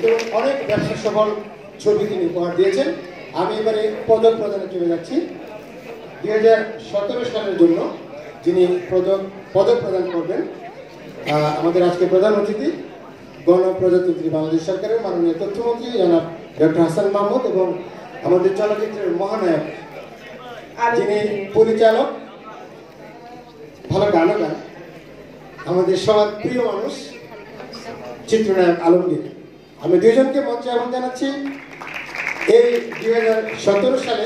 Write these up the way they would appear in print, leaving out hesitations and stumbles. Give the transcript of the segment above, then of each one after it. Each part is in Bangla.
এবং অনেক ব্যবসা সফল ছবি তিনি উপহার দিয়েছেন। আমি এবারে পদক প্রদানে চলে যাচ্ছি। 2017 সালের জন্য যিনি পদক প্রদান করবেন আমাদের আজকে প্রধান অতিথি গণপ্রজাতন্ত্রী বাংলাদেশ সরকারের মাননীয় তথ্যমন্ত্রী জনাব ডক্টর হাসান মাহমুদ এবং আমাদের চলচ্চিত্রের মহানায়ক যিনি পরিচালক, ভালো গানও গান, আমাদের সবার প্রিয় মানুষ চিত্রনায়ক আলমগীর। আমি দুইজনকে মঞ্চে আহ্বান জানাচ্ছি এই 2017 সালে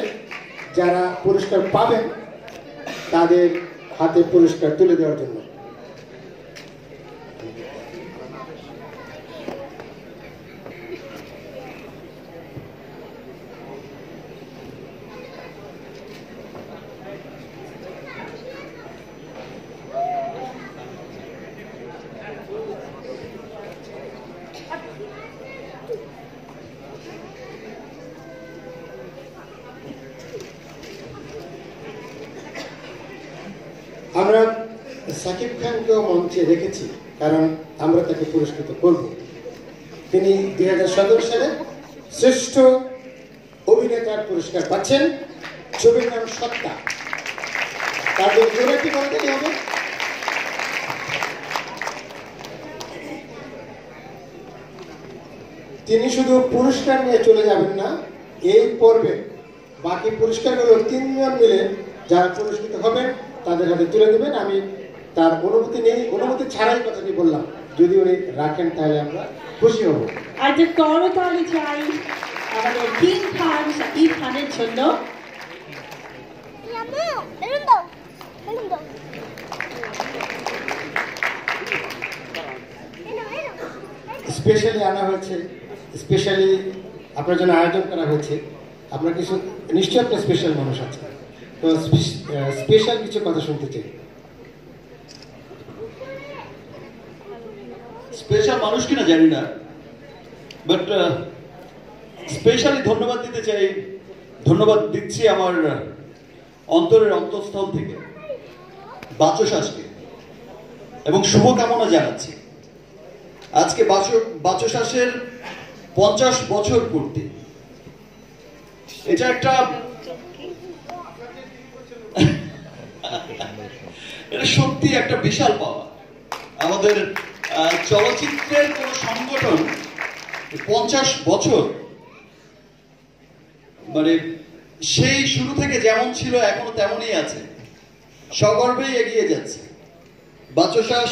যারা পুরস্কার পাবেন তাদের হাতে পুরস্কার তুলে দেওয়ার জন্য। আমরা সাকিব খানকেও মঞ্চে রেখেছি কারণ আমরা তাকে পুরস্কৃত করব। তিনি 2017 সালে শ্রেষ্ঠ অভিনেতার পুরস্কার পাচ্ছেন। ছবির নাম সত্তা। তাদের জোরে কি বলতে হবে? তিনি শুধু পুরস্কার নিয়ে চলে যাবেন না, এই পর্বে বাকি পুরস্কারগুলো 3 জন মিলে যারা পুরস্কৃত হবেন তাদের হাতে তুলে দেবেন। আমি তার অনুমতি নেই, অনুমতি ছাড়াই কথাটি বললাম, যদি উনি রাখেন তাহলে আমরা খুশি হব। আর যে করতালি চাই আমাদের কিং খান সাকিব খানের জন্য। স্পেশালি আনা হয়েছে, স্পেশালি আপনার জন্য আয়োজন করা হয়েছে। আপনার কিছু নিশ্চয়ই একটা স্পেশাল মানুষ আছে, তো স্পেশাল কিছু কথা শুনতে চাই। স্পেশাল মানুষ কিনা জানি না, বাট স্পেশালি ধন্যবাদ দিতে চাই। ধন্যবাদ দিচ্ছি আমার অন্তরের অন্তঃস্থল থেকে বাচসাসকে এবং শুভকামনা জানাচ্ছি। আজকে বাচসাসের 50 বছর পূর্তি। এটা একটা এটা সত্যি একটা বিশাল পাওয়া। আমাদের চলচ্চিত্রের কোন সংগঠন 50 বছর, মানে সেই শুরু থেকে যেমন ছিল এখনো তেমনই আছে, সগর্বেই এগিয়ে যাচ্ছে। বাচসাস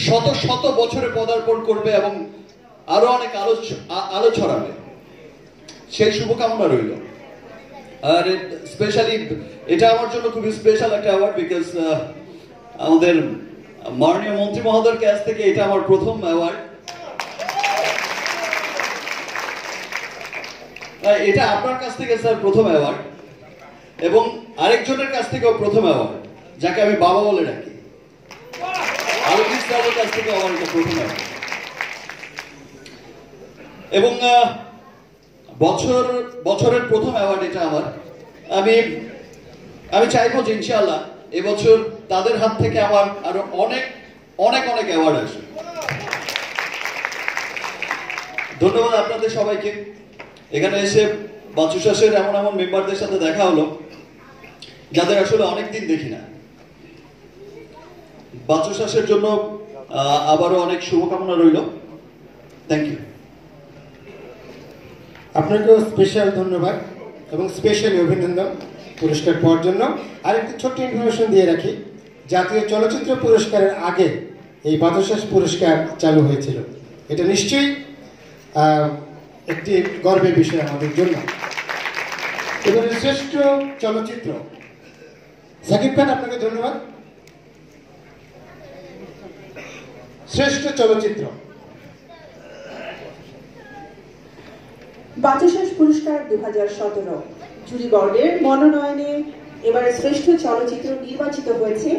শত শত বছরে পদার্পণ করবে এবং আরো অনেক আলো ছড়াবে, সেই শুভকামনা রইল। আর স্পেশালি এটা আমার জন্য খুবই স্পেশাল একটা অ্যাওয়ার্ড, বিকজ আমাদের মাননীয় মন্ত্রী মহোদয়ের কাছ থেকে এটা আমার প্রথম অ্যাওয়ার্ড। এটা আপনার কাছ থেকে স্যার প্রথম অ্যাওয়ার্ড, এবং আরেকজনের কাছ থেকেও প্রথম অ্যাওয়ার্ড, যাকে আমি বাবা বলে ডাকি। আলমগীর স্যারের কাছ থেকে আমার এটা প্রথম অ্যাওয়ার্ড। এবং বছরের প্রথম অ্যাওয়ার্ড এটা আমার। আমি চাইবো যে ইনশাআল্লাহ এবছর তাদের হাত থেকে আমার আরো অনেক অনেক অনেক অ্যাওয়ার্ড আসবে। ধন্যবাদ আপনাদের সবাইকে। এখানে এসে বাচসাসের এমন এমন মেম্বারদের সাথে দেখা হলো যাদের আসলে অনেকদিন দেখি না। বাচসাসের জন্য আবারও অনেক শুভকামনা রইল। Thank you. আপনাকেও স্পেশাল ধন্যবাদ এবং স্পেশালি অভিনন্দন পুরস্কার পাওয়ার জন্য। আরেকটি ছোট্ট ইনফরমেশন দিয়ে রাখি, জাতীয় চলচ্চিত্র পুরস্কারের আগে এই বাচসাস পুরস্কার চালু হয়েছিল। এটা নিশ্চয়ই একটি গর্বের বিষয় আমাদের জন্য। এবারে শ্রেষ্ঠ চলচ্চিত্র, সাকিব খান আপনাকে ধন্যবাদ। শ্রেষ্ঠ চলচ্চিত্র বাচসাস পুরস্কার 2017 জুরি বোর্ডের মনোনয়নে এবার শ্রেষ্ঠ চলচ্চিত্র নির্বাচিত হয়েছে